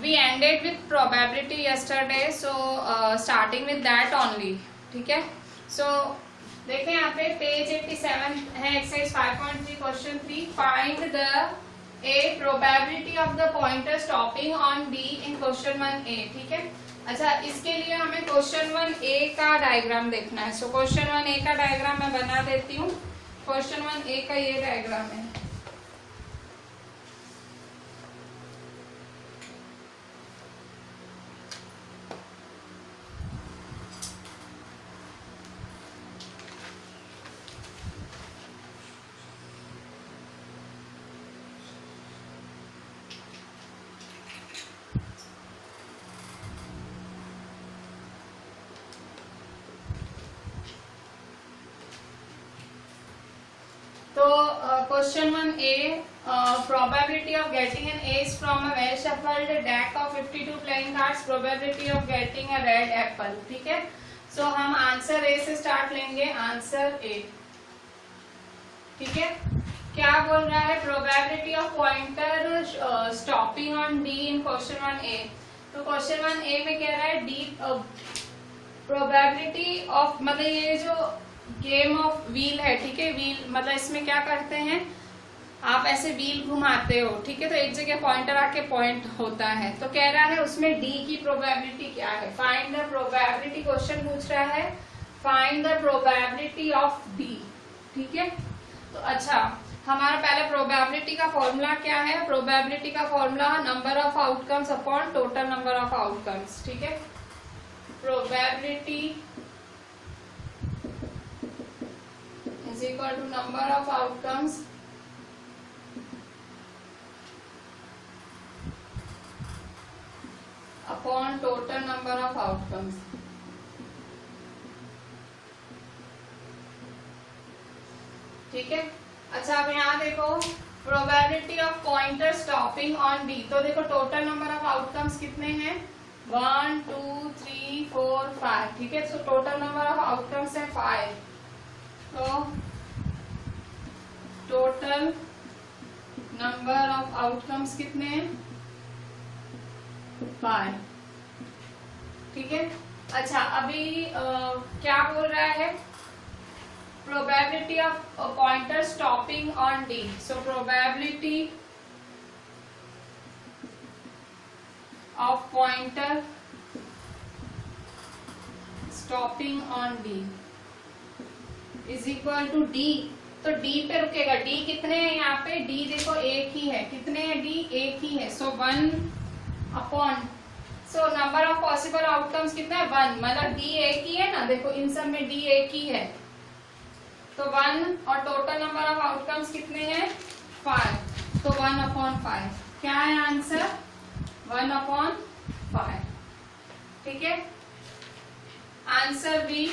we ended with probability yesterday, so starting with that only. ठीक है, so देखें यहाँ पे पेज 87 है, exercise 5.3 question 3, find the A probability of the pointer stopping on D in question 1A. ठीक है, अच्छा इसके लिए हमें क्वेश्चन 1A का डायग्राम देखना है. सो क्वेश्चन 1A का डायग्राम मैं बना देती हूँ. क्वेश्चन 1A का ये डायग्राम है. तो question 1A, probability of getting an ace from a well shuffled deck of 52 playing cards, probability of getting a red apple. ठीक है, सो हम आंसर A से स्टार्ट लेंगे. Answer A. ठीक है, क्या बोल रहा है? Probability of pointer stopping on D in question 1A. तो क्वेश्चन 1A में कह रहा है D प्रोबेबिलिटी ऑफ, मतलब ये जो गेम ऑफ व्हील है, ठीक है, व्हील मतलब इसमें क्या करते हैं, आप ऐसे व्हील घुमाते हो, ठीक है, तो एक जगह पॉइंटर आके पॉइंट होता है. तो कह रहा है उसमें डी की प्रोबेबिलिटी क्या है. फाइंड द प्रोबेबिलिटी, क्वेश्चन पूछ रहा है find the probability of D. ठीक है, तो अच्छा हमारा पहले प्रोबेबिलिटी का फॉर्मूला क्या है. प्रोबेबिलिटी का formula number of outcomes upon total number of outcomes. ठीक है, probability is equal to number of outcomes upon total number of outcomes. ठीक है, अच्छा अब यहाँ देखो probability of pointer stopping on D. तो देखो टोटल नंबर ऑफ आउटकम्स कितने हैं, 1 2 3 4 5. ठीक है, so total number of outcomes है 5. तो टोटल नंबर ऑफ आउटकम्स कितने हैं, 5. ठीक है, अच्छा अभी क्या बोल रहा है, probability of pointer stopping on D. So probability of pointer stopping on D is equal to D. तो डी पे रुकेगा. डी कितने हैं यहाँ पे, डी देखो एक ही है. कितने हैं डी, एक ही है. सो 1 upon, so number of possible outcomes कितना है, 1. मतलब डी एक ही है ना, देखो इन सब में डी एक ही है. तो 1 और टोटल नंबर ऑफ आउटकम्स कितने हैं, 5. तो 1 अपॉन 5 क्या है आंसर, 1 अपॉन 5. ठीक है, answer B.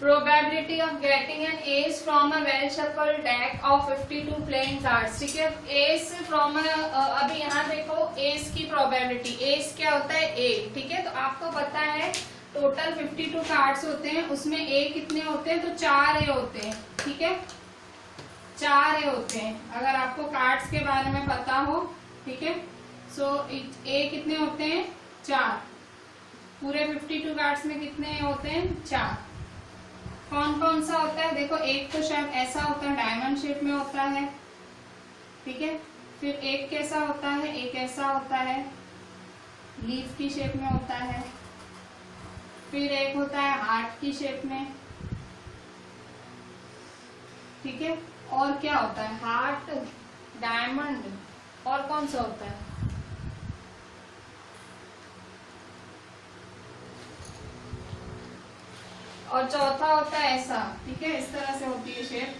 Probability of getting an ace from a well shuffled deck of 52 playing cards. ठीक है, ace from अभी यहाँ देखो ace की probability, ace क्या होता है, a. ठीक है, तो आपको पता है टोटल 52 कार्ड्स होते हैं, उसमें a कितने होते हैं, तो 4 a होते हैं. ठीक है, 4 a होते हैं अगर आपको कार्ड्स के बारे में पता हो. ठीक है, सो a कितने होते हैं, 4. पूरे 52 कार्ड्स में कितने होते हैं, 4. कौन कौन सा होता है, देखो एक तो शायद ऐसा होता है, डायमंड शेप में होता है. ठीक है, फिर एक कैसा होता है, एक ऐसा होता है, लीफ की शेप में होता है. फिर एक होता है हार्ट की शेप में. ठीक है, और क्या होता है, हार्ट, डायमंड, और कौन सा होता है, और चौथा होता है ऐसा. ठीक है, इस तरह से होती है शेप.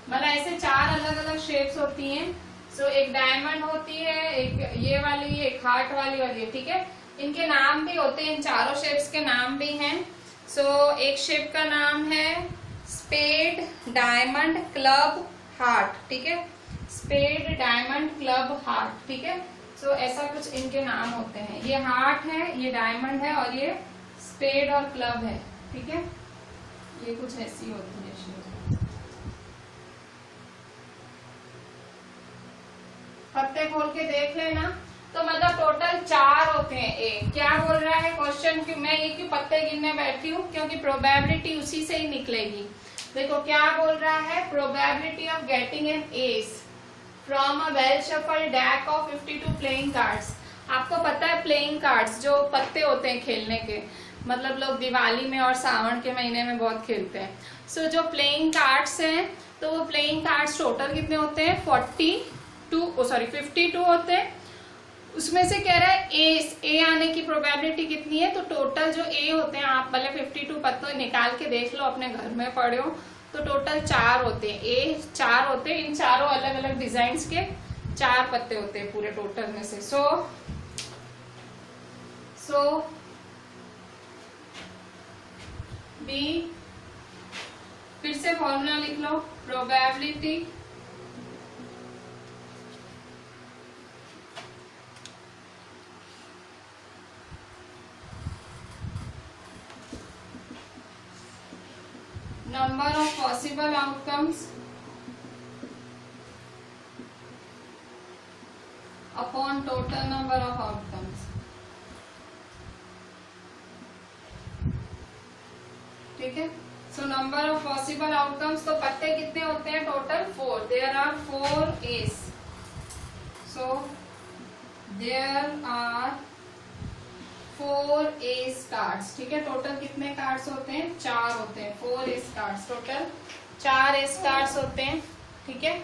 मतलब ऐसे 4 अलग अलग शेप्स होती हैं. सो एक डायमंड होती है, एक ये वाली, एक हार्ट वाली और ये. ठीक है, इनके नाम भी होते हैं, इन चारों शेप्स के नाम भी हैं. सो एक शेप का नाम है स्पेड, डायमंड, क्लब, हार्ट. ठीक है, स्पेड, डायमंड, क्लब, हार्ट, ठीक है। सो ऐसा कुछ इनके नाम होते हैं। ये हार्ट है, ये डायमंड है और ये स्पेड और क्लब है, ठीक है। ये कुछ ऐसी होती है शेप। पत्ते खोल के देख लेना। तो मतलब टोटल 4 होते हैं। ए क्या बोल रहा है क्वेश्चन कि मैं ये क्यों पत्ते गिनने बैठी हूँ, क्योंकि प्रोबेबिलिटी उसी से ही निकलेगी। देखो क्या बोल रहा है, probability of getting an S from a well shuffle deck of 52 playing cards. आपको पता है प्लेइंग कार्ड्स जो पत्ते होते हैं खेलने के, मतलब लोग दिवाली में और सावन के महीने में बहुत खेलते हैं। सो जो प्लेइंग कार्ड्स हैं, तो वो प्लेइंग कार्ड्स टोटल कितने होते हैं, 52 होते हैं। उसमें से कह रहा है ए आने की प्रोबेबिलिटी कितनी है, तो टोटल जो ए होते हैं, आप भले 52 पत्तों निकाल के देख लो, अपने घर में पढ़े हो, तो टोटल 4 होते हैं। ए 4 होते हैं। इन चारों अलग अलग डिजाइन के 4 पत्ते होते हैं पूरे टोटल में से। सो बी, फिर से फॉर्मूला लिख लो, probability number of possible outcomes upon total number of outcomes, ठीक है। So number of possible outcomes, तो पत्ते कितने होते हैं total, 4। There are 4 aces. So there are 4 ace cards, ठीक है। टोटल कितने कार्ड्स होते हैं, 4 होते हैं। 4 ace cards, total 4 ace cards होते हैं, ठीक है।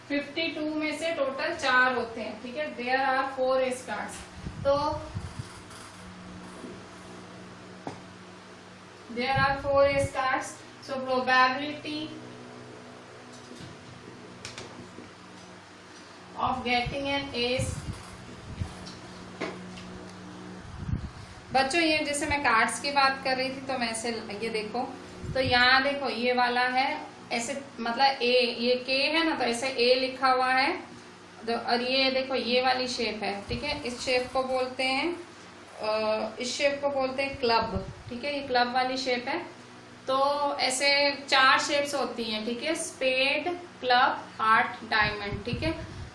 फिफ्टी 52 में से टोटल 4 होते हैं, ठीक है। देयर आर 4 एस कार्ड्स, तो there are 4 ace cards. So probability of getting an ace, बच्चों ये जैसे मैं कार्ड्स की बात कर रही थी, तो मैं ऐसे ये देखो, तो यहाँ देखो ये वाला है ऐसे, मतलब ए, ये के है ना, तो ऐसे ए लिखा हुआ है। और ये देखो ये वाली शेप है, ठीक है। इस शेप को बोलते हैं क्लब, ठीक है। ये क्लब वाली शेप है। तो ऐसे 4 शेप्स होती हैं, ठीक है। स्पेड, क्लब, हार्ट, डायमंड, ठीक है।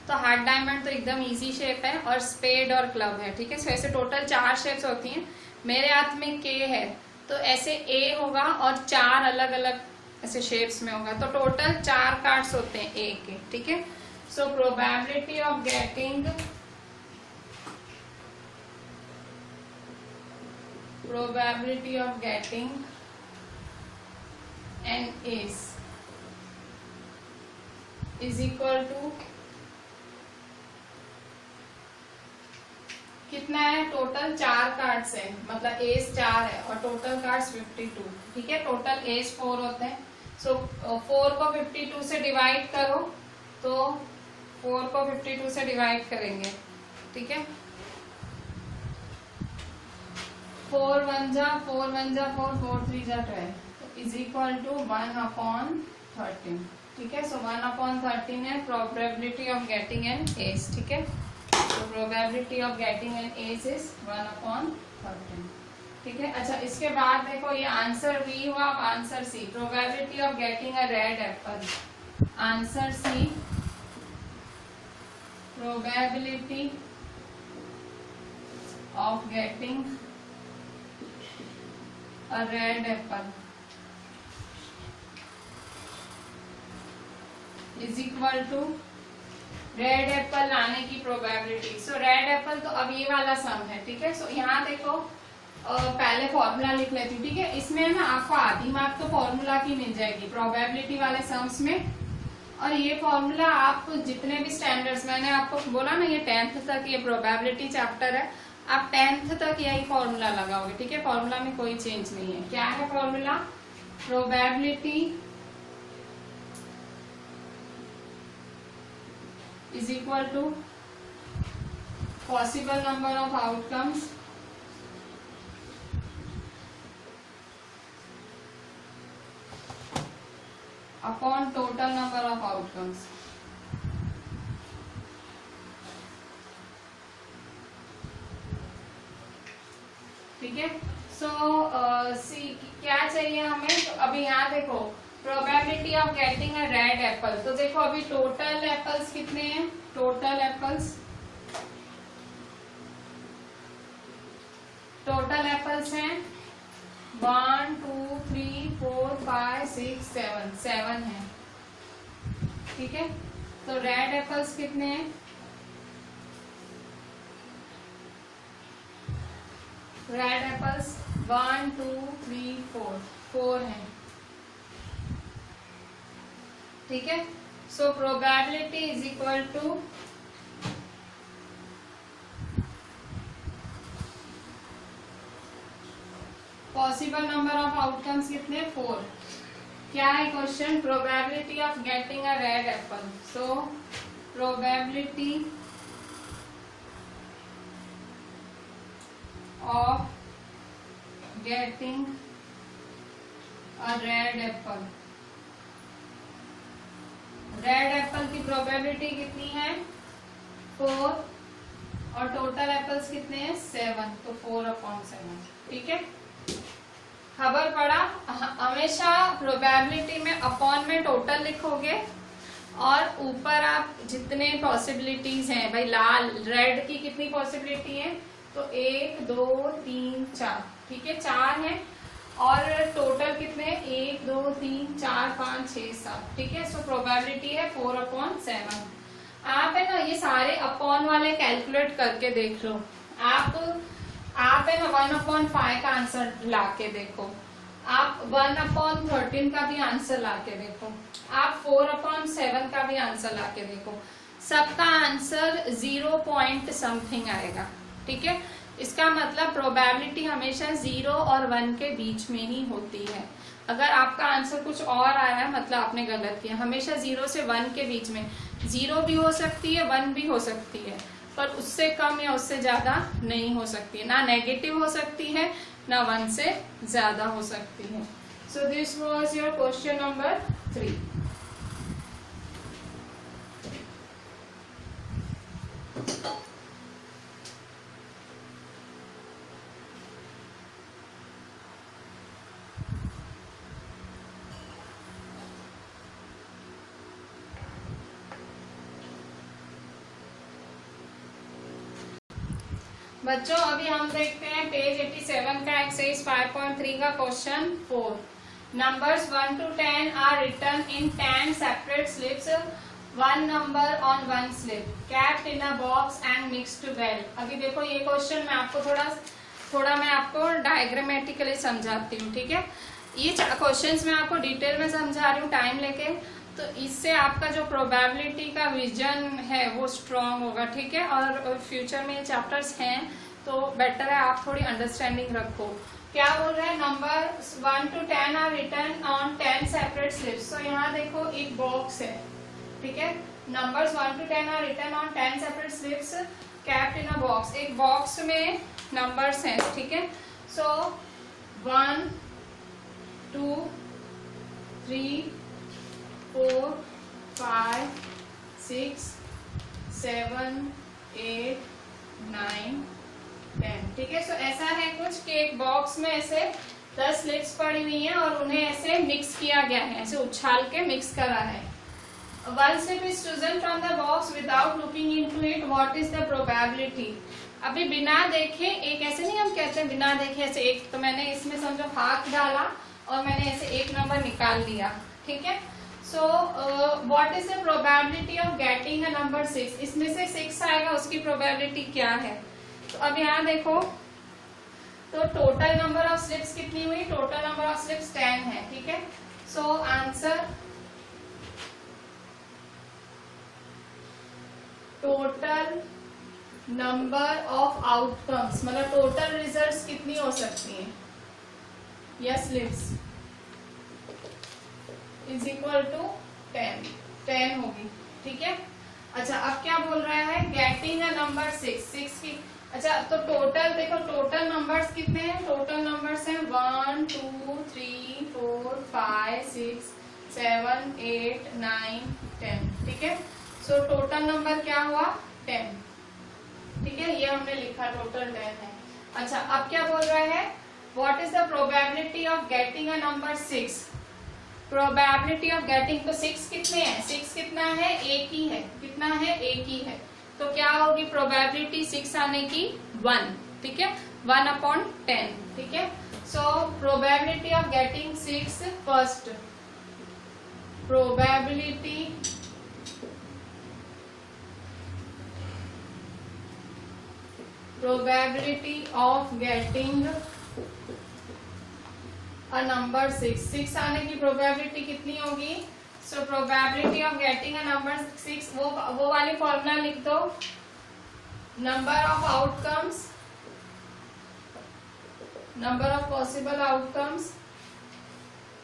तो हार्ट डायमंड तो एकदम इजी शेप है, और स्पेड और क्लब है, ठीक है। सो ऐसे टोटल 4 शेप्स होती हैं। मेरे हाथ में के है, तो ऐसे ए होगा और 4 अलग अलग ऐसे शेप्स में होगा, तो टोटल 4 कार्ड्स होते हैं ए के, ठीक है। So probability of getting an ace is equal to कितना है, टोटल 4 कार्ड्स है, मतलब एस 4 है और टोटल कार्ड्स 52, ठीक है। टोटल एस 4 होते हैं। सो 4 को 52 से डिवाइड करो, तो 4 को 52 से डिवाइड करेंगे, ठीक है। 4 1 जा 4, 4 3 जा 12 इज इक्वल टू 1/13, ठीक है। सो 1/13 है probability of getting an S, ठीक है। तो probability of getting an ace is 1/13, ठीक है। अच्छा, इसके बाद देखो ये आंसर बी हुआ, अब answer C, probability of getting a red apple. Answer C, probability of getting a red apple is equal to red apple लाने की प्रोबेबिलिटी। सो रेड एप्पल, तो अब ये वाला सम है, ठीक है। सो यहाँ देखो पहले फॉर्मूला लिख लेती हूँ, ठीक है। इसमें ना आपको आधी मार्क तो फॉर्मूला की मिल जाएगी प्रोबेबिलिटी वाले सम्स में। और ये फॉर्मूला आप जितने भी स्टैंडर्ड्स, मैंने आपको बोला ना ये 10th तक ये प्रोबेबिलिटी चैप्टर है, आप 10th तक यही फॉर्मूला लगाओगे, ठीक है। फॉर्मूला में कोई चेंज नहीं है। क्या है formula, probability is equal to possible number of outcomes upon total number of outcomes. ठीक है, सो क्या चाहिए हमें? तो अभी यहाँ देखो probability of getting a red Apple. तो देखो अभी टोटल एप्पल्स कितने हैं? टोटल एप्पल्स हैं 1 2 3 4 5 6 7, 7 है। ठीक है, तो रेड एप्पल्स कितने हैं? रेड एप्पल्स 1 2 3 4, 4 है। ठीक है, so probability is equal to possible number of outcomes कितने? 4। क्या है question? Probability of getting a red apple. So probability of getting a red apple. Red apple की प्रोबेबिलिटी कितनी है? 4 और टोटल एप्पल्स कितने हैं? 7, तो 4/7। ठीक है, खबर पड़ा? हमेशा प्रोबेबिलिटी में अपॉन में टोटल लिखोगे और ऊपर आप जितने पॉसिबिलिटीज हैं, भाई लाल रेड की कितनी पॉसिबिलिटी है? तो 1 2 3 4। ठीक है, 4 है और टोटल कितने? 1 2 3 4 5 6 7। ठीक है, सो प्रोबेबिलिटी है 4/7। आप है ना ये सारे अपॉन वाले कैलकुलेट करके देख लो। आप है ना 1/5 का आंसर ला के देखो, आप 1/13 का भी आंसर ला के देखो, आप 4/7 का भी आंसर ला के देखो। सबका आंसर 0 पॉइंट समथिंग आएगा। ठीक है, इसका मतलब प्रोबेबिलिटी हमेशा 0 और 1 के बीच में ही होती है। अगर आपका आंसर कुछ और आया है मतलब आपने गलत किया। हमेशा 0 से 1 के बीच में, 0 भी हो सकती है 1 भी हो सकती है, पर उससे कम या उससे ज्यादा नहीं हो सकती है। ना नेगेटिव हो सकती है ना 1 से ज्यादा हो सकती है। So this was your question number 3। बच्चों अभी हम देखते हैं पेज 87 का एक्सरसाइज 5.3 का question 4। Numbers 1 to 10 are written in 10 separate slips, 1 number on 1 slip, capped in a box and mixed well. अभी देखो ये क्वेश्चन मैं आपको थोड़ा मैं आपको डायग्रामेटिकली समझाती हूँ। ठीक है, ये क्वेश्चंस मैं आपको डिटेल में समझा रही हूँ टाइम लेके, तो इससे आपका जो प्रोबेबिलिटी का विजन है वो स्ट्रांग होगा। ठीक है, और फ्यूचर में ये चैप्टर्स हैं तो बेटर है आप थोड़ी अंडरस्टैंडिंग रखो। क्या बोल रहे हैं? Number 1 to 10 are written on 10 separate slips. तो यहाँ देखो एक बॉक्स है। ठीक है, numbers 1 to 10 are written on 10 separate slips capped in a box. एक बॉक्स में नंबर्स हैं। ठीक है, सो 1 2 3 4 5 6 7 8 9 10। ठीक है, सो ऐसा है कुछ कि एक बॉक्स में ऐसे 10 स्लिप्स पड़ी हुई हैं और उन्हें ऐसे मिक्स किया गया है, ऐसे उछाल के मिक्स करा है। One slip is chosen from the box without looking into it. What is the probability? अभी बिना देखे एक ऐसे नहीं हम कहते हैं बिना देखे ऐसे एक, तो मैंने इसमें समझो हाथ डाला और मैंने ऐसे एक नंबर निकाल लिया। ठीक है, so what is the probability of getting a number 6? इसमें से 6 आएगा, उसकी प्रोबेबिलिटी क्या है? तो अब यहाँ देखो, तो टोटल नंबर ऑफ स्लिप्स कितनी हुई? टोटल नंबर ऑफ स्लिप्स 10 है। ठीक है, so answer total number of outcomes मतलब टोटल रिजल्ट्स कितनी हो सकती हैं या स्लिप्स इज इक्वल टू 10 होगी। ठीक है, अच्छा अब क्या बोल रहा है? गेटिंग अ नंबर 6 की। अच्छा तो टोटल देखो, टोटल नंबर्स कितने हैं? टोटल नंबर्स हैं 1 2 3 4 5 6 7, 8, 9, 10, ठीक है। सो टोटल नंबर क्या हुआ 10, ठीक है, ये हमने लिखा टोटल 10 है। अच्छा अब क्या बोल रहा है, what is the probability of getting a number 6। Probability of getting, तो 6 कितने हैं, 6 कितना है, एक ही है, कितना है, एक ही है, तो क्या होगी प्रोबेबिलिटी 6 आने की 1, ठीक है, 1/10, ठीक है। So probability of getting 6, first probability of getting a number 6 आने की प्रोबेबिलिटी कितनी होगी। सो probability of getting a number 6, वो वाली फॉर्मूला लिख दो, number of outcomes, number of possible outcomes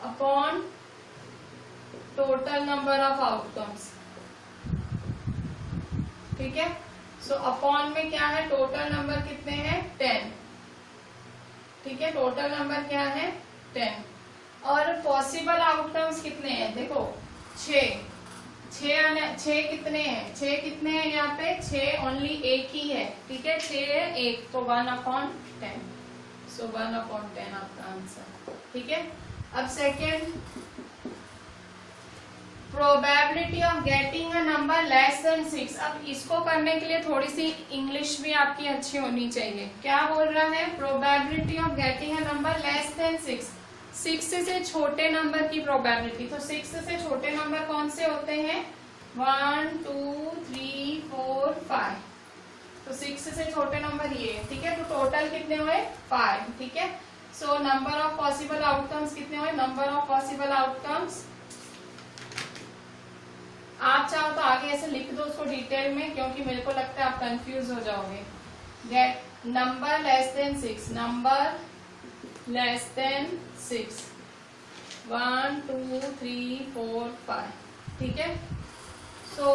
upon total number of outcomes, ठीक है। सो अपॉन में क्या है, टोटल नंबर कितने हैं 10, ठीक है, टोटल नंबर क्या है 10, और पॉसिबल आउटकम्स कितने हैं, देखो 6 कितने हैं, 6 कितने हैं यहाँ पे, 6 ओनली एक ही है, ठीक है, 6 है एक, तो 1/10, सो 1/10 आपका आंसर, ठीक है। अब second, probability of getting a number less than 6। अब इसको करने के लिए थोड़ी सी इंग्लिश भी आपकी अच्छी होनी चाहिए। क्या बोल रहा है, probability of getting a number less than 6 से छोटे नंबर की प्रोबेबिलिटी, तो 6 से छोटे नंबर कौन से होते हैं, 1, 2, 3, 4, 5, तो 6 से छोटे नंबर ये, ठीक है, तो टोटल कितने हुए 5, ठीक है। So number of possible outcomes कितने हुए, नंबर ऑफ पॉसिबल आउटकम्स, आप चाहो तो आगे ऐसे लिख दो उसको डिटेल में, क्योंकि मेरे को लगता है आप कंफ्यूज हो जाओगे। Get number less than 6, number less than 6, 1, 2, 3, 4, 5, ठीक है। सो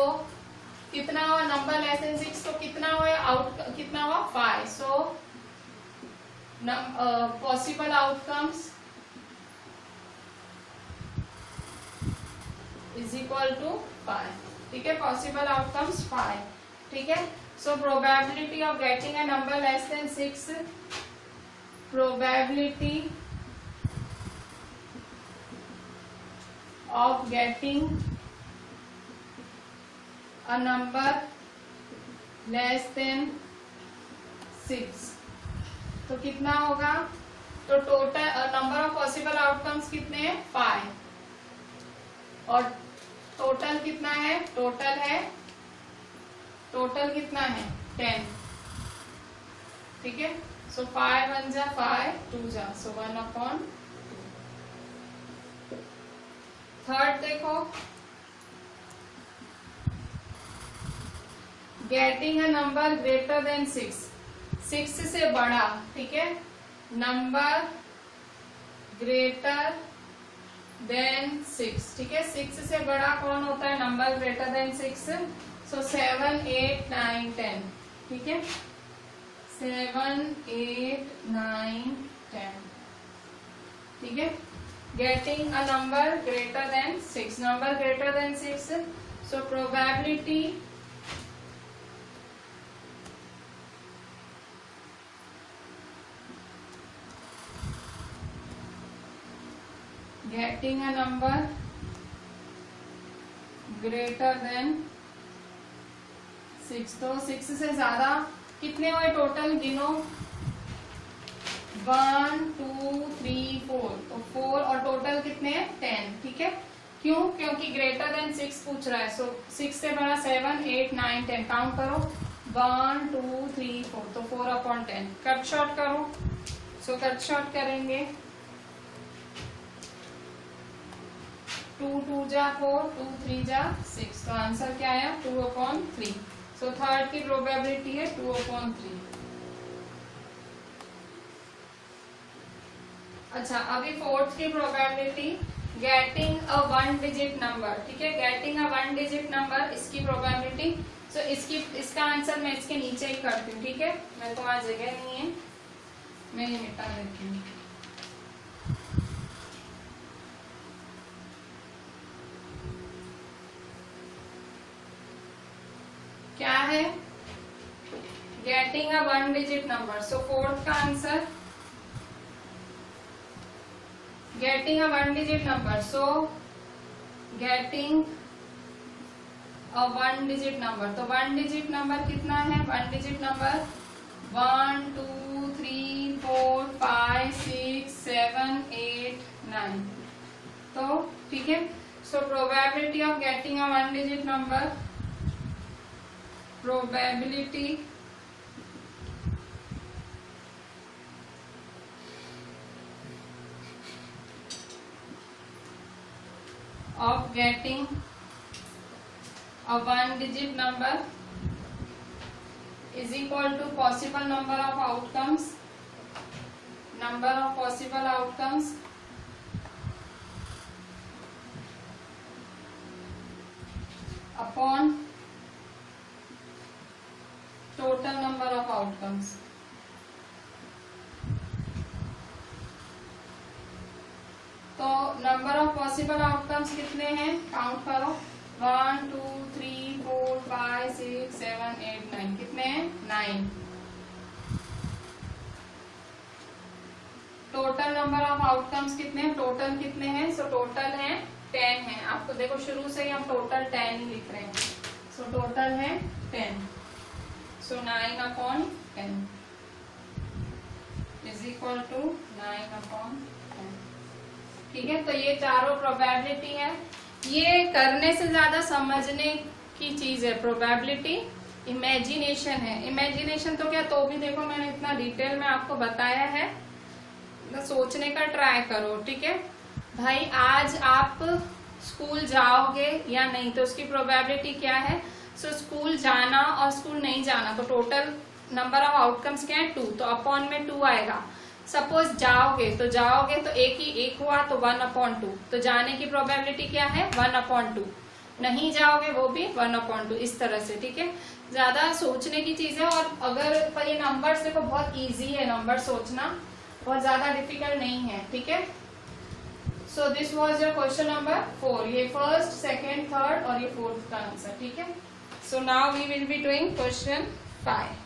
कितना हुआ नंबर लेस देन 6, तो कितना हुआ कितना हुआ 5, so possible outcomes is equal to 5, ठीक है, पॉसिबल आउटकम्स 5, ठीक है। So probability of getting a number less than 6, probability of getting a number less than 6, तो कितना होगा, तो total number of possible outcomes कितने हैं 5, और टोटल कितना है, टोटल कितना है 10, ठीक है। सो 5 1 जा 5, 2 जा, सो 1/2। थर्ड देखो, getting a number greater than 6 से बड़ा, ठीक है, नंबर ग्रेटर देन 6, ठीक है, 6 से बड़ा कौन होता है, नंबर ग्रेटर देन 6, सो 7, 8, 9, 10, ठीक है, 7, 8, 9, 10, ठीक है। Getting a number greater than 6, number greater than 6, so probability getting a number greater than 6, तो 6 से ज्यादा कितने हुए टोटल, गिनो 1, 2, 3, 4, तो 4, और टोटल कितने हैं 10, ठीक है। क्यों, क्योंकि ग्रेटर देन 6 पूछ रहा है, सो 6 से बड़ा 7, 8, 9, 10, काउंट करो 1, 2, 3, 4, तो 4/10, कट शॉर्ट करो, सो कट शॉर्ट करेंगे 2 2 जा 4, 2 3 जा 6, तो आंसर क्या आया 2/3। सो थर्ड की प्रोबेबिलिटी है 2/3। अच्छा अभी फोर्थ की probability, getting a 1 digit number, ठीक है, गेटिंग अ 1 डिजिट नंबर, इसकी प्रोबेबिलिटी, सो इसका आंसर मैं इसके नीचे ही करती हूँ, ठीक है, मेरे को वहां जगह नहीं है, मैं ये मिटा देती हूँ। क्या है? Getting a 1 digit number. So fourth का answer getting a 1 digit number. So getting a 1 digit number. तो 1 डिजिट नंबर कितना है? 1 डिजिट नंबर 1 2 3 4 5 6 7 8 9। तो ठीक है। So probability of getting a 1 digit number, probability of getting a 1 digit number is equal to possible number of outcomes, number of possible outcomes upon total number of outcomes। तो number of possible outcomes कितने हैं? Count करो। 1 2 3 4 5 6 7 8 9। कितने हैं? 9। Total number of outcomes कितने हैं? Total कितने हैं? सो टोटल है 10 है। आपको देखो शुरू से ही हम टोटल 10 ही लिख रहे हैं। सो टोटल है 10। सो 9/10 इज इक्वल टू 9/10। ठीक है। तो ये चारों प्रोबेबिलिटी है। ये करने से ज्यादा समझने की चीज है। प्रोबेबिलिटी इमेजिनेशन है। इमेजिनेशन तो क्या, तो भी देखो मैंने इतना डिटेल में आपको बताया है, तो सोचने का ट्राई करो। ठीक है भाई, आज आप स्कूल जाओगे या नहीं, तो उसकी प्रोबेबिलिटी क्या है? सो स्कूल जाना और स्कूल नहीं जाना, तो टोटल नंबर ऑफ आउटकम्स क्या है? 2। तो अपॉन में 2 आएगा। सपोज जाओगे तो एक हुआ तो 1/2। तो जाने की प्रोबेबिलिटी क्या है? 1/2। नहीं जाओगे वो भी 1/2। इस तरह से। ठीक है, ज्यादा सोचने की चीज है। और अगर पर ये नंबर्स देखो बहुत इजी है, नंबर सोचना बहुत ज्यादा डिफिकल्ट नहीं है। ठीक है। So this was your question number 4। ये फर्स्ट, सेकेंड, थर्ड और ये फोर्थ का आंसर। ठीक है। So now we will be doing question 5।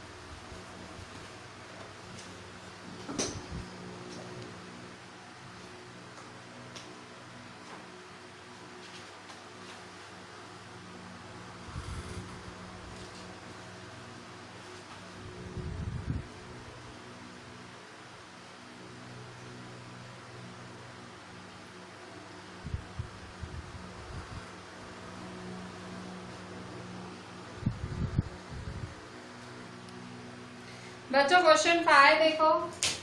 बच्चों क्वेश्चन 5 देखो।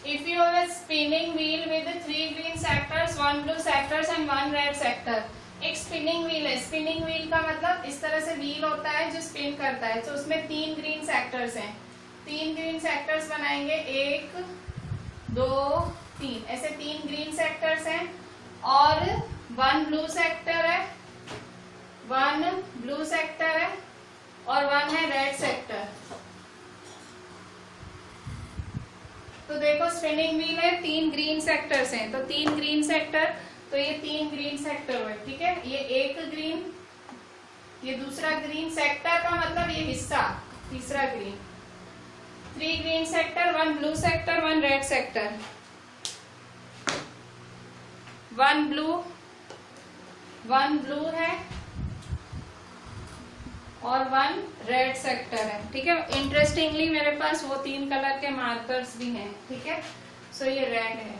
If you have a spinning wheel with 3 green sectors, 1 blue sectors and 1 red sector. एक spinning wheel है। स्पिनिंग व्हील का मतलब इस तरह से व्हील होता है जो स्पिन करता है। तो उसमें 3 ग्रीन सेक्टर्स हैं। 3 ग्रीन सेक्टर्स बनाएंगे। 1 2 3, ऐसे 3 ग्रीन सेक्टर्स हैं और 1 ब्लू सेक्टर है, 1 ब्लू सेक्टर है और 1 है रेड सेक्टर। तो देखो स्पिनिंग व्हील है, 3 ग्रीन सेक्टर्स हैं। तो 3 ग्रीन सेक्टर, तो ये 3 ग्रीन सेक्टर हुए। ठीक है, ये एक ग्रीन, ये दूसरा ग्रीन सेक्टर का मतलब ये हिस्सा, तीसरा green. 3 green sector, 1 blue sector, 1 red sector. 1 blue है और 1 रेड सेक्टर है। ठीक है, इंटरेस्टिंगली मेरे पास वो 3 कलर के मार्कर्स भी हैं। ठीक है, सो ये रेड है।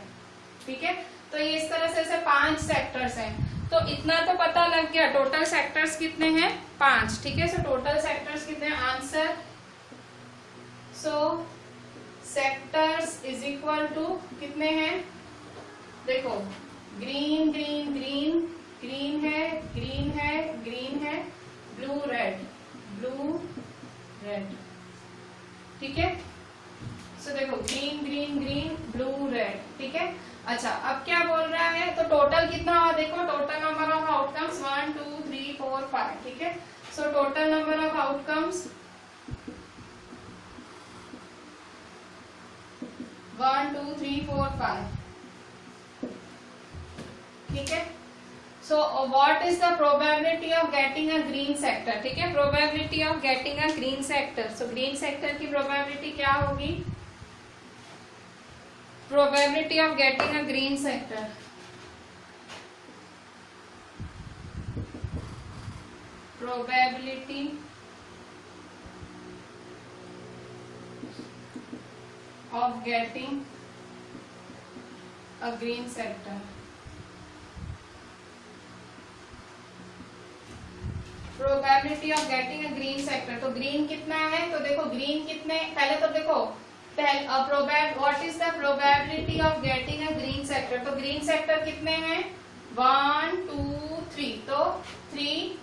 ठीक है, तो ये इस तरह से 5 सेक्टर्स हैं। तो इतना तो पता लग गया। टोटल सेक्टर्स कितने हैं? 5। ठीक है, सो टोटल सेक्टर्स कितने हैं? Answer, so sectors is equal to कितने हैं? देखो ग्रीन ग्रीन ग्रीन, ग्रीन है, ग्रीन है, ग्रीन है, ब्लू रेड, ब्लू रेड। ठीक है, सो देखो green green green, blue red. ठीक है, अच्छा अब क्या बोल रहा है? तो टोटल कितना हुआ? देखो टोटल नंबर ऑफ आउटकम्स 1 2 3 4 5। ठीक है, so total number of outcomes 1 2 3 4 5। ठीक है, so what is the probability of getting a green sector, ठीक है, probability of getting a green sector. So green sector की प्रोबेबिलिटी क्या होगी, probability of getting a green sector, probability of getting a green sector, probability of getting a green sector. तो green कितना है, तो देखो ग्रीन कितने, पहले तो देखो what is the probability of getting a green sector. तो ग्रीन सेक्टर कितने हैं, 1 2 3, तो 3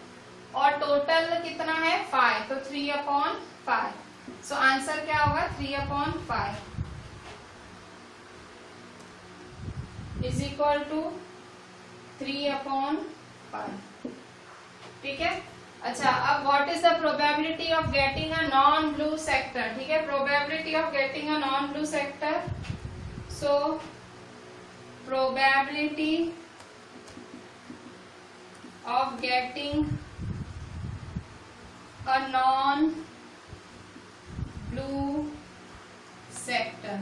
और टोटल कितना है 5, तो 3/5। सो आंसर क्या होगा 3/5 इज इक्वल टू 3/5, ठीक है। अच्छा, अब what is the probability of getting a non blue sector, ठीक है, probability of getting a non blue sector. So probability of getting a non blue sector,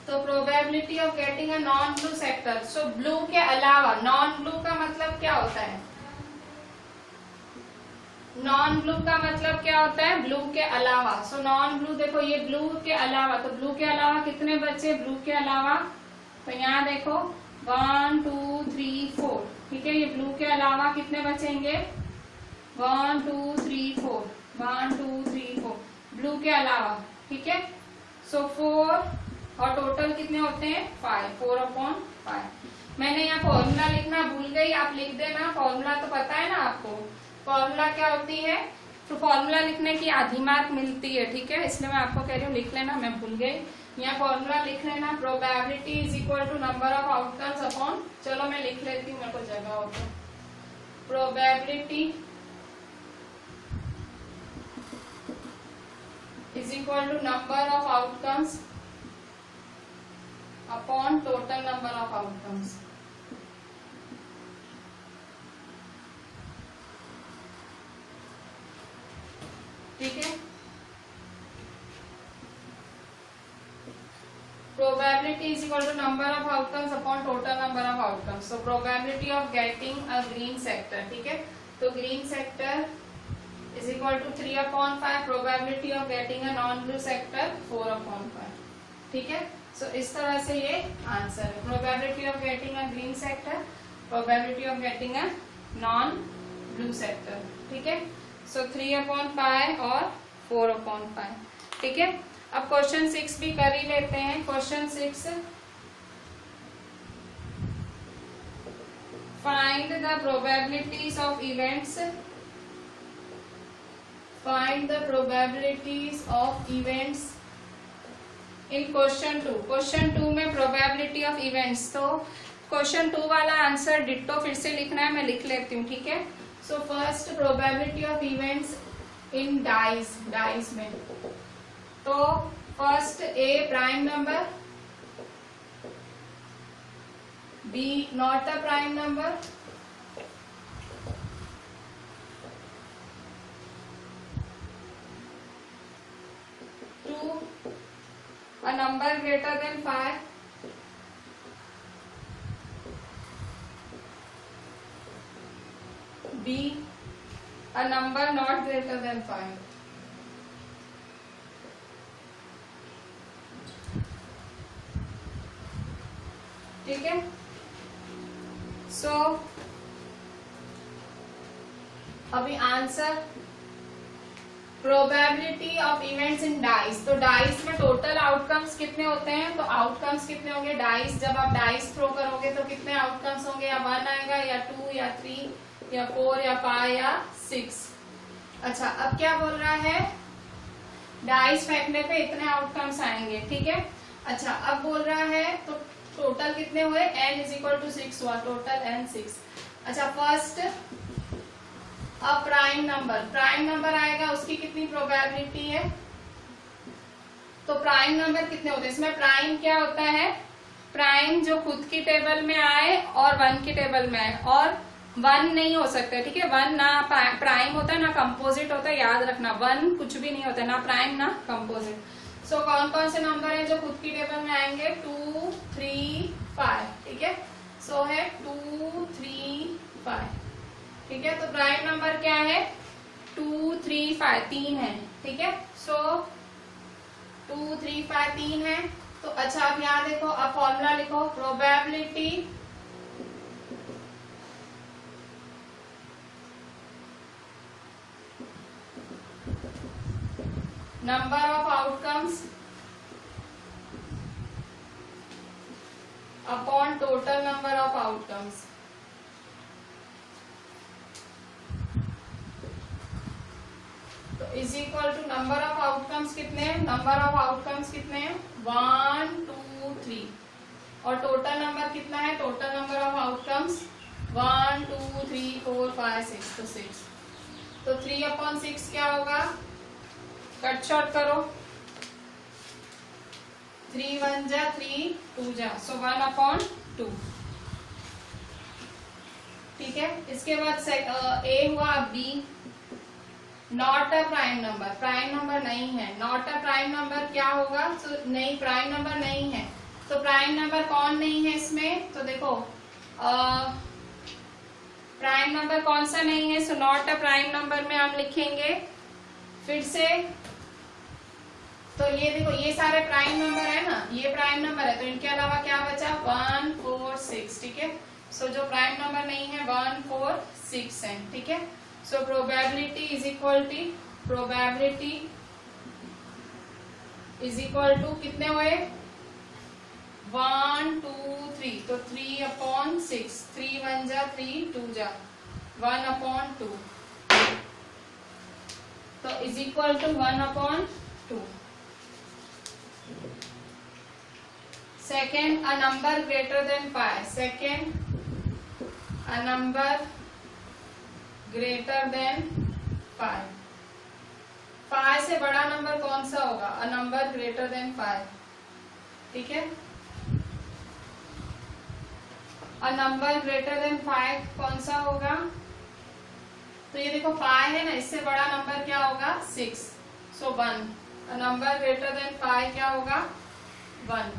तो probability of getting a non blue sector. So blue के अलावा, non blue का मतलब क्या होता है, नॉन ब्लू का मतलब क्या होता है, ब्लू के अलावा। सो नॉन ब्लू, देखो ये ब्लू के अलावा, तो ब्लू के अलावा कितने बचे, ब्लू के अलावा, तो यहाँ देखो 1 2 3 4, ठीक है, ये ब्लू के अलावा कितने बचेंगे, 1 2 3 4, 1 2 3 4 ब्लू के अलावा, ठीक है। सो 4 और टोटल कितने होते हैं 5, 4/5। मैंने यहाँ फॉर्मूला लिखना भूल गई, आप लिख देना, फॉर्मूला तो पता है ना आपको, फॉर्मूला क्या होती है, तो फॉर्मूला लिखने की आधी मार्क मिलती है, ठीक है, इसलिए मैं आपको कह रही हूँ लिख लेना, मैं भूल गई। यहाँ फॉर्मूला लिख लेना, probability is equal to number of outcomes upon, चलो मैं लिख लेती हूँ, मेरे को जगह हो तो, probability is equal to number of outcomes upon total number of outcomes. ठीक है, probability is equal to number of outcomes upon total number of outcomes. So probability of getting a green sector, ठीक है, तो green sector is equal to 3/5, probability of getting a non blue sector 4/5, ठीक है। सो इस तरह से ये answer है, probability of getting a green sector, probability of getting a non blue sector, ठीक है। सो 3/5 और 4/5, ठीक है। अब क्वेश्चन 6 भी कर ही लेते हैं। Question 6, find the probabilities of events, find the probabilities of events in question 2। Question 2 में प्रोबेबिलिटी ऑफ इवेंट्स, तो क्वेश्चन 2 वाला आंसर डिट्टो फिर से लिखना है, मैं लिख लेती हूँ, ठीक है। So first probability of events in dice, dice में, तो first A prime number, B not a prime number, a number greater than 5, B a number not greater than 5, ठीक है। सो अभी answer probability of events in dice, तो dice में total outcomes कितने होते हैं, तो आउटकम्स कितने होंगे डाइस, जब आप डाइस थ्रो करोगे तो कितने आउटकम्स होंगे, या 1 आएगा या 2 या 3 या 4 या 5 या 6। अच्छा, अब क्या बोल रहा है, डाइस फेंकने पे इतने आउटकम्स आएंगे, ठीक है। अच्छा, अब बोल रहा है तो टोटल कितने हुए, n इज इक्वल टू 6 हुआ, टोटल n 6। अच्छा, फर्स्ट अब प्राइम नंबर, प्राइम नंबर आएगा, उसकी कितनी प्रोबेबिलिटी है, तो प्राइम नंबर कितने होते हैं, इसमें प्राइम क्या होता है, प्राइम जो खुद की टेबल में आए और 1 की टेबल में आए, और 1 नहीं हो सकता, ठीक है। 1 ना प्राइम होता है ना कंपोजिट होता है, याद रखना 1 कुछ भी नहीं होता, ना प्राइम ना कंपोजिट। सो कौन कौन से नंबर है जो खुद की टेबल में आएंगे? 2, 3, 5, ठीक है। सो है 2, 3, 5, ठीक है। तो प्राइम नंबर क्या है? 2, 3, 5, 3 है, ठीक है। सो 2, 3, 5 3 है। तो अच्छा अब यहाँ देखो, अब फॉर्मूला लिखो, probability number of outcomes upon total number of outcomes। तो is equal to number of outcomes कितने हैं? नंबर ऑफ आउटकम्स कितने हैं? 1, 2, 3। और टोटल नंबर कितना है? टोटल नंबर ऑफ आउटकम्स 1, 2, 3, 4, 5, 6, तो 6। तो 3/6 क्या होगा? कट शॉर्ट करो, 3 1 जा 3 2 जा, सो 1/2, ठीक है। इसके बाद ए हुआ। अब B, not a prime number, prime number नहीं है। नॉट अ प्राइम नंबर क्या होगा? तो नहीं, प्राइम नंबर नहीं है। तो प्राइम नंबर कौन नहीं है इसमें? तो देखो प्राइम नंबर कौन सा नहीं है? So not a prime number में हम लिखेंगे फिर से, तो ये देखो ये सारे प्राइम नंबर है ना, ये प्राइम नंबर है, तो इनके अलावा क्या बचा? 1, 4, 6, ठीक है। सो जो प्राइम नंबर नहीं है 1, 4, 6 है, ठीक है। So probability is equal to कितने हुए? 1, 2, 3, तो 3/6, 3 1 जा 3 2 जा, 1/2, तो is equal to 1/2। Second, a number greater than 5. Second, a number greater than 5. 5 से बड़ा नंबर कौन सा होगा? A number greater than 5, ठीक है। A number greater than 5 कौन सा होगा? तो ये देखो 5 है ना, इससे बड़ा नंबर क्या होगा? 6, सो 1। A number greater than 5 क्या होगा? 1।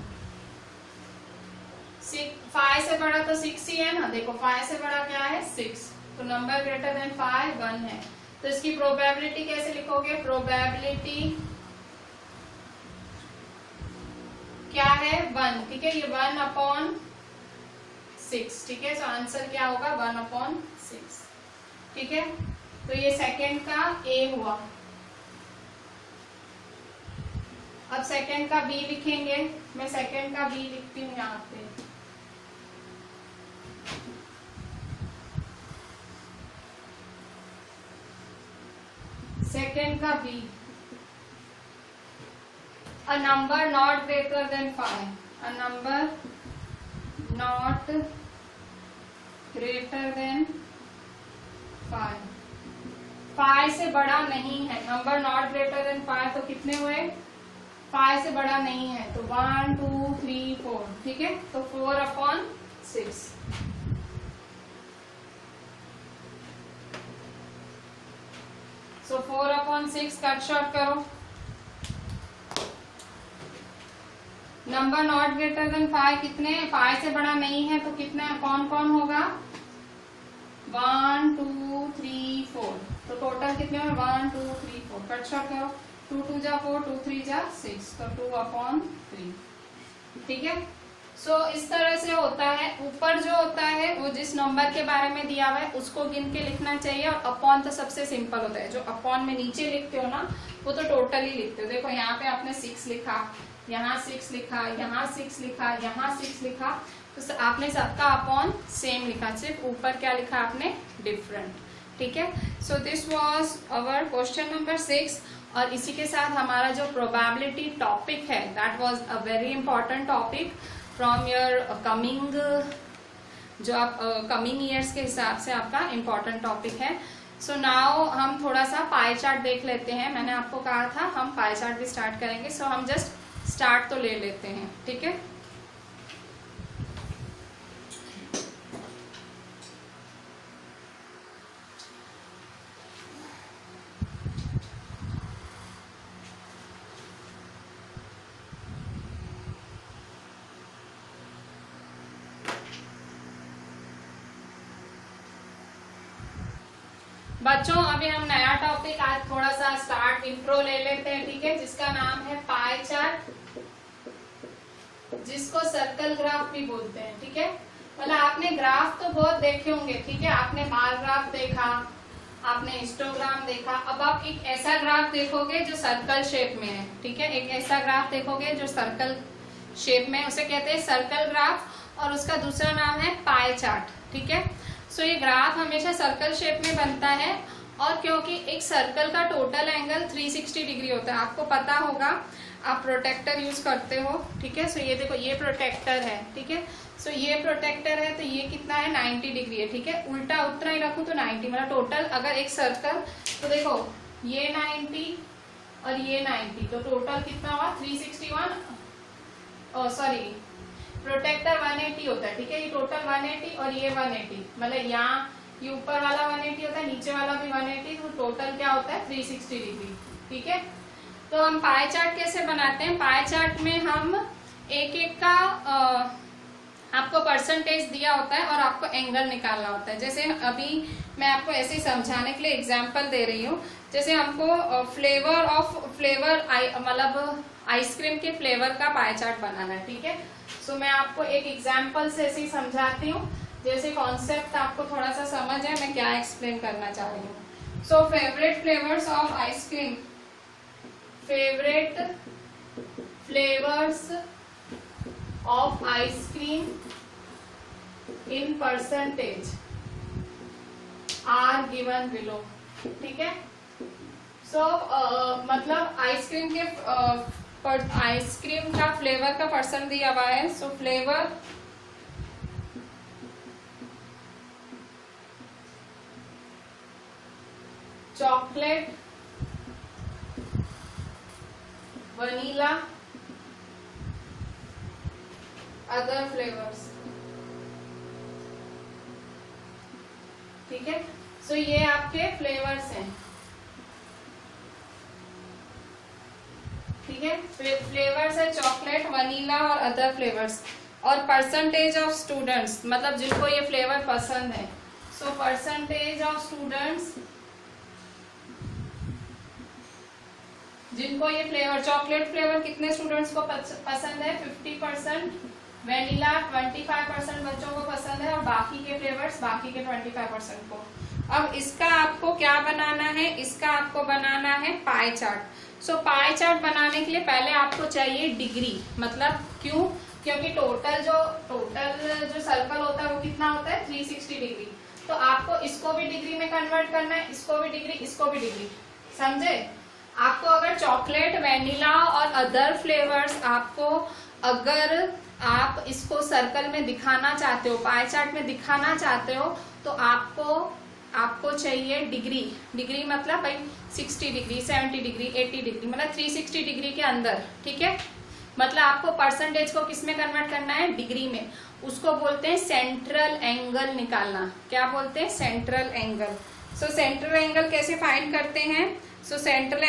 5 से बड़ा तो 6 ही है ना, देखो 5 से बड़ा क्या है? 6, तो नंबर ग्रेटर देन 5 1 है। तो इसकी प्रोबेबिलिटी कैसे लिखोगे? प्रोबेबिलिटी क्या है? 1, ठीक है। ये 1/6, ठीक है। तो आंसर क्या होगा? 1/6, ठीक है। तो ये सेकंड का ए हुआ। अब सेकंड का बी लिखेंगे। मैं सेकंड का बी लिखती हूँ यहाँ पे। सेकंड का B, a number not greater than 5, a number not greater than 5, 5 से बड़ा नहीं है। नंबर नॉट ग्रेटर देन 5 तो कितने हुए? 5 से बड़ा नहीं है, तो 1 2 3 4, ठीक है। तो 4/6, सो 4/6 कट शॉर्ट करो। नंबर नॉट ग्रेटर देन 5 कितने? 5 से बड़ा नहीं है, तो कितना कौन कौन होगा? 1 2 3 4, तो टोटल कितने हुए? 1 2 3 4, कट शॉर्ट करो। 2 2 जा 4, 2 3 जा 6, तो 2/3, ठीक है। सो इस तरह से होता है। ऊपर जो होता है वो जिस नंबर के बारे में दिया हुआ है उसको गिन के लिखना चाहिए, और अपॉन तो सबसे सिंपल होता है। जो अपॉन में नीचे लिखते हो ना, वो तो टोटल ही लिखते हो। देखो यहाँ पे आपने 6 लिखा, यहाँ 6 लिखा, यहाँ 6 लिखा, यहाँ 6 लिखा, तो आपने सबका अपॉन सेम लिखा, सिर्फ ऊपर क्या लिखा आपने? डिफरेंट, ठीक है। So this was our question number 6, और इसी के साथ हमारा जो प्रोबेबिलिटी टॉपिक है that was a very important topic from your coming, जो आप कमिंग ईयर्स के हिसाब से आपका इम्पोर्टेंट टॉपिक है। सो नाउ हम थोड़ा सा पाई चार्ट देख लेते हैं। मैंने आपको कहा था हम पाई चार्ट भी स्टार्ट करेंगे, सो हम जस्ट स्टार्ट तो ले लेते हैं, ठीक है। बच्चों अभी हम नया टॉपिक आज थोड़ा सा स्टार्ट इंट्रो ले लेते हैं, ठीक है, जिसका नाम है पाई चार्ट, जिसको सर्कल ग्राफ भी बोलते हैं, ठीक है। मतलब आपने ग्राफ तो बहुत देखे होंगे, ठीक है, आपने बार ग्राफ देखा, आपने हिस्टोग्राम देखा, अब आप एक ऐसा ग्राफ देखोगे जो सर्कल शेप में है, ठीक है, एक ऐसा ग्राफ देखोगे जो सर्कल शेप में, उसे कहते हैं सर्कल ग्राफ, और उसका दूसरा नाम है पाई चार्ट, ठीक है। सो ये ग्राफ हमेशा सर्कल शेप में बनता है, और क्योंकि एक सर्कल का टोटल एंगल 360 डिग्री होता है, आपको पता होगा, आप प्रोटेक्टर यूज करते हो, ठीक है। सो ये देखो, ये प्रोटेक्टर है, ठीक है। सो ये प्रोटेक्टर है तो ये कितना है, 90 डिग्री है, ठीक है। उल्टा उतना ही रखूं तो 90, मतलब टोटल अगर एक सर्कल, तो देखो ये 90 और ये 90, तो टोटल कितना हुआ 361, सॉरी प्रोटेक्टर 180 होता है, ठीक है, ये टोटल 180 और ये 180, मतलब यहाँ ये ऊपर वाला 180 होता है, नीचे वाला भी 180, तो टोटल क्या होता है 360 डिग्री, ठीक है। तो हम पाई चार्ट कैसे बनाते हैं, पाई चार्ट में हम एक एक का आपको परसेंटेज दिया होता है और आपको एंगल निकालना होता है। जैसे अभी मैं आपको ऐसे ही समझाने के लिए एग्जांपल दे रही हूँ, जैसे हमको फ्लेवर मतलब आइसक्रीम के फ्लेवर का पाई चार्ट बनाना है, ठीक है। सो मैं आपको एक एग्जांपल से ऐसे ही समझाती हूँ, जैसे कॉन्सेप्ट आपको थोड़ा सा समझ है मैं क्या एक्सप्लेन करना चाह रही हूँ। So favourite flavours of ice cream, favourite flavours of ice cream in percentage are given below, ठीक है। सो मतलब आइसक्रीम के आइसक्रीम का फ्लेवर का परसेंट दिया हुआ है। So flavour chocolate, vanilla, other flavours, ठीक है। सो ये आपके फ्लेवर्स हैं, ठीक है, फ्लेवर्स है चॉकलेट, वनीला और अदर फ्लेवर्स, और परसेंटेज ऑफ स्टूडेंट्स, मतलब जिनको ये फ्लेवर पसंद है। सो परसेंटेज ऑफ स्टूडेंट्स जिनको ये फ्लेवर चॉकलेट फ्लेवर कितने स्टूडेंट्स को पसंद है, 50%, वेनिला 25% बच्चों को पसंद है, और बाकी के फ्लेवर्स बाकी के 25% को। अब इसका आपको क्या बनाना है, इसका आपको बनाना है पाई चार्ट। सो पाई चार्ट बनाने के लिए पहले आपको चाहिए डिग्री, मतलब क्यों, क्योंकि टोटल जो सर्कल होता है वो कितना होता है 360 डिग्री, तो आपको इसको भी डिग्री में कन्वर्ट करना है, इसको भी डिग्री, इसको भी डिग्री, समझे। आपको अगर चॉकलेट, वेनिला और अदर फ्लेवर्स आपको, अगर आप इसको सर्कल में दिखाना चाहते हो, पाई चार्ट में दिखाना चाहते हो, तो आपको चाहिए डिग्री मतलब भाई 60 डिग्री, 70 डिग्री, 80 डिग्री, मतलब 360 डिग्री के अंदर, ठीक है। मतलब आपको परसेंटेज को किस में कन्वर्ट करना है, डिग्री में। उसको बोलते हैं सेंट्रल एंगल निकालना। क्या बोलते हैं, central angle. So central angle कैसे फाइंड करते हैं, so central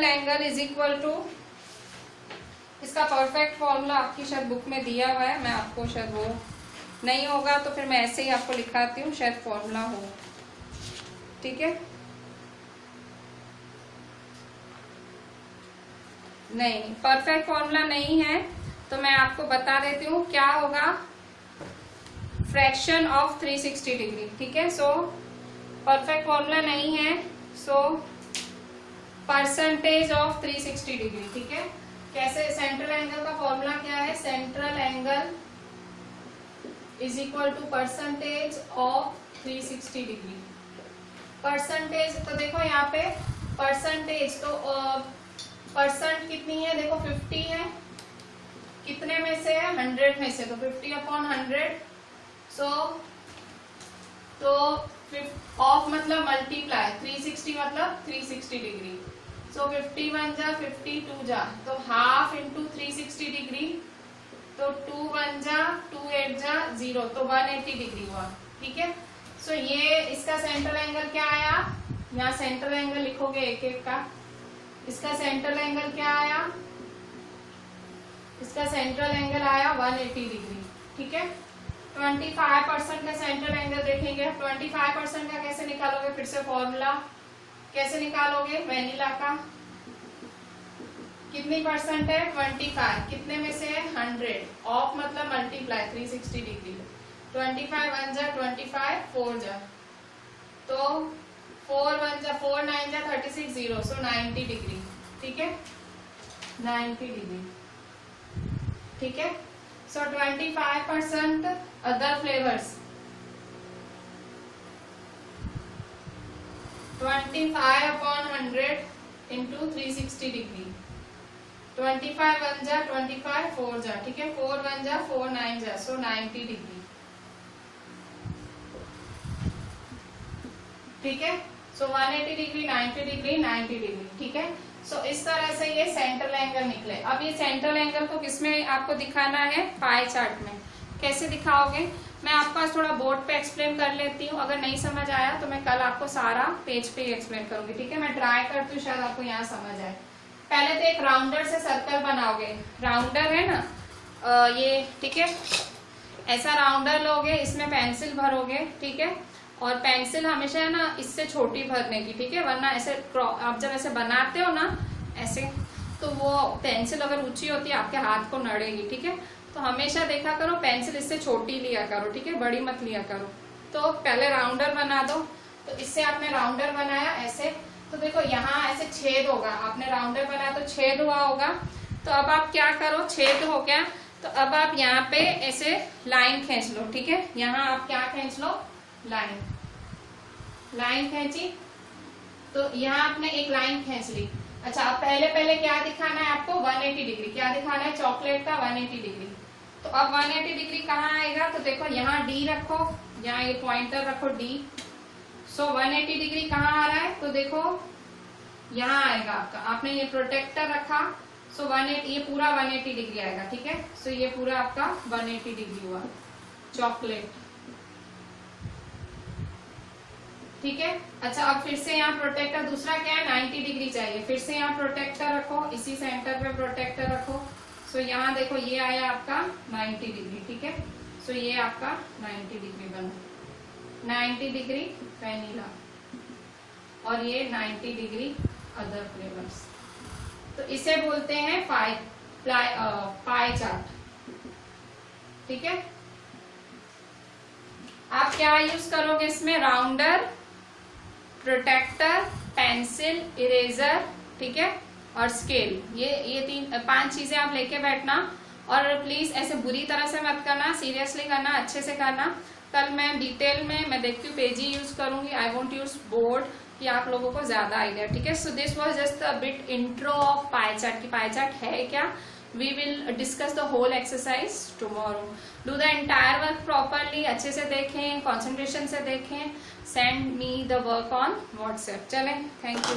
angle is equal to, इसका परफेक्ट फॉर्मूला आपकी शायद बुक में दिया हुआ है, मैं आपको शायद वो नहीं होगा तो फिर मैं ऐसे ही आपको लिखाती हूँ, शायद फॉर्मूला हो, ठीक है। नहीं, परफेक्ट फॉर्मूला नहीं है तो मैं आपको बता देती हूँ क्या होगा, फ्रैक्शन ऑफ 360 डिग्री, ठीक है। सो परफेक्ट फॉर्मूला नहीं है, सो परसेंटेज ऑफ 360 डिग्री, ठीक है। कैसे, सेंट्रल एंगल का फॉर्मूला क्या है, central angle is equal to percentage of 360 degree. Percentage तो देखो यहाँ पे परसेंटेज, तो परसेंट कितनी है, देखो 50 है, कितने में से है, 100 में से, तो 50/100। सो तो ऑफ मतलब मल्टीप्लाई, 360 मतलब 360 डिग्री। सो 50 1 जा 50, 2 जा, तो हाफ इंटू 360 डिग्री, तो 2 1 जा 2 8 जा 0, तो 180 डिग्री हुआ, ठीक है। सो ये इसका सेंट्रल एंगल क्या आया, यहाँ सेंट्रल एंगल लिखोगे एक एक का, इसका सेंट्रल एंगल क्या आया, इसका सेंट्रल एंगल आया 180 डिग्री, ठीक है। 25% का सेंट्रल एंगल देखेंगे। 25% का कैसे निकालोगे, फिर से फॉर्मूला कैसे निकालोगे, वेनिला का कितनी परसेंट है 25, कितने में से है 100, ऑफ मतलब मल्टीप्लाई 360 डिग्री, 25 1 जा 25, 4 जा तो 4 1 जा 4 9 जा 36 0, सो 90 डिग्री, ठीक है 90 डिग्री, ठीक है। सो 25% अदर फ्लेवर्स, 25/100 इंटू 360 डिग्री, 25 1 जा 25, 4 जा, ठीक है 4 1 जा 4 9 जा, सो 90 डिग्री, ठीक है। सो 180 डिग्री 90 डिग्री 90 डिग्री, ठीक है। सो इस तरह से ये सेंट्रल एंगल निकले। अब ये सेंट्रल एंगल को किसमें आपको दिखाना है, पाई चार्ट में। कैसे दिखाओगे, मैं आपको आज थोड़ा बोर्ड पे एक्सप्लेन कर लेती हूँ, अगर नहीं समझ आया तो मैं कल आपको सारा पेज पे ही एक्सप्लेन करूंगी, ठीक है। मैं ट्राई करती हूँ, शायद आपको यहाँ समझ आए। पहले तो एक राउंडर से सर्कल बनाओगे, राउंडर है ना ये, ठीक है। ऐसा राउंडर लोगे, इसमें पेंसिल भरोगे, ठीक है। और पेंसिल हमेशा है ना इससे छोटी भरने की, ठीक है, वरना ऐसे आप जब ऐसे बनाते हो ना ऐसे, तो वो पेंसिल अगर ऊंची होती है आपके हाथ को नड़ेगी, ठीक है। तो हमेशा देखा करो पेंसिल इससे छोटी लिया करो, ठीक है, बड़ी मत लिया करो। तो पहले राउंडर बना दो। तो इससे आपने राउंडर बनाया ऐसे, तो देखो यहाँ ऐसे छेद होगा, आपने राउंडर बनाया तो छेद हुआ होगा। तो अब आप क्या करो, छेद हो गया तो अब आप यहाँ पे ऐसे लाइन खींच लो, ठीक है। यहाँ आप क्या खींच लो, लाइन, लाइन खींची, तो यहाँ आपने एक लाइन खींच ली। अच्छा, अब पहले क्या दिखाना है आपको, 180 डिग्री, क्या दिखाना है, चॉकलेट का 180 डिग्री। तो अब 180 डिग्री कहाँ आएगा, तो देखो यहाँ डी रखो, यहाँ ये पॉइंटर रखो डी। सो 180 डिग्री कहाँ आ रहा है, तो देखो यहाँ आएगा आपका, आपने ये प्रोटेक्टर रखा, सो 180, ये पूरा 180 डिग्री आएगा, ठीक है। सो ये पूरा आपका 180 डिग्री हुआ चॉकलेट, ठीक है। अच्छा, अब फिर से यहाँ प्रोटेक्टर दूसरा क्या है, 90 डिग्री चाहिए, फिर से यहाँ प्रोटेक्टर रखो, इसी सेंटर पे प्रोटेक्टर रखो। सो यहाँ देखो ये आया आपका 90 डिग्री, ठीक है। सो ये आपका 90 डिग्री बना, 90 डिग्री वेनिला और ये 90 डिग्री अदर फ्लेवर्स। तो इसे बोलते हैं पाई चार्ट, ठीक है। आप क्या यूज करोगे इसमें, राउंडर, प्रोटेक्टर, पेंसिल, इरेजर, ठीक है, और स्केल। ये 5 चीजें आप लेके बैठना। और प्लीज ऐसे बुरी तरह से मत करना, सीरियसली करना, अच्छे से करना। कल मैं डिटेल में मैं देखती हूँ पेज ही यूज करूंगी, आई वोंट यूज बोर्ड, कि आप लोगों को ज्यादा आइडिया, ठीक है। So this was just a bit intro of pie chart, की पाई चार्ट है क्या। We will discuss the whole exercise tomorrow. Do the entire work properly, अच्छे से देखें, कॉन्सेंट्रेशन से देखें। Send me the work on WhatsApp. चलें, thank you.